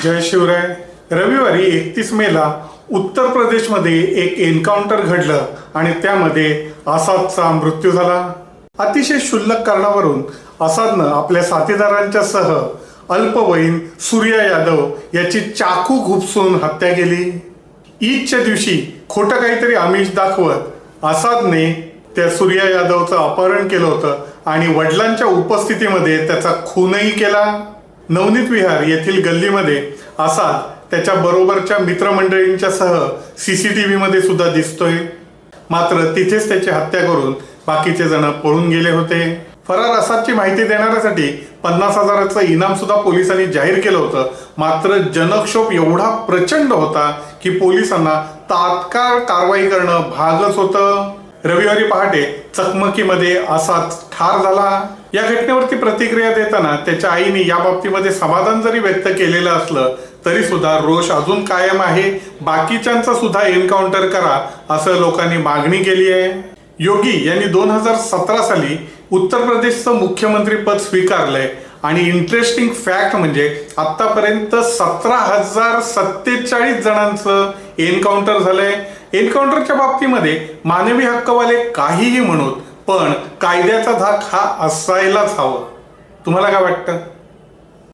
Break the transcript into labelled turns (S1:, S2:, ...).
S1: जय शिवराय. रविवारी 31 मेला उत्तर प्रदेशमध्ये एक एन्काउंटर घडलं आणि त्यामध्ये आसादचा मृत्यू झाला. अतिशय क्षुल्लक कारणावरून आसादनं आपल्या साथीदारांच्या सह अल्पवयीन सूर्या यादव याची चाकू खुपसून हत्या केली. ईदच्या दिवशी खोटं काहीतरी आमिष दाखवत आसादने त्या सूर्या यादवचं अपहरण केलं होतं आणि वडिलांच्या उपस्थितीमध्ये त्याचा खूनही केला. नवनीत विहार येथील गल्लीमध्ये आसाद त्याच्या बरोबरच्या मित्रमंडळींच्या सह CCTV मध्ये सुद्धा दिसतोय. मात्र तिथेच त्याची हत्या करून बाकीचे जण पळून गेले होते. फरार आसादची माहिती देणाऱ्यासाठी 50,000चं इनाम सुद्धा पोलिसांनी जाहीर केलं होतं. मात्र जनक्षोभ एवढा प्रचंड होता की पोलिसांना तात्काळ कारवाई करणं भागच होतं. रविवारी पहाटे चकमकीमध्ये आसाद ठार झाला. या घटनेवरती प्रतिक्रिया देताना त्याच्या आईने या बाबतीमध्ये समाधान जरी व्यक्त केलेलं असलं तरी सुद्धा रोष अजून कायम आहे. बाकीच्यांचा सुद्धा एन्काउंटर करा असं लोकांनी मागणी केली आहे. योगी यांनी 2017 साली उत्तर प्रदेशचं मुख्यमंत्री पद स्वीकारलंय आणि इंटरेस्टिंग फॅक्ट म्हणजे आतापर्यंत 17,047 जणांचं एन्काउंटर झालंय. एन्काउंटरच्या बाबतीमध्ये मानवी हक्कवाले काहीही म्हणूत पण कायद्याचा धाक हा असायलाच हवा. तुम्हाला काय वाटतं?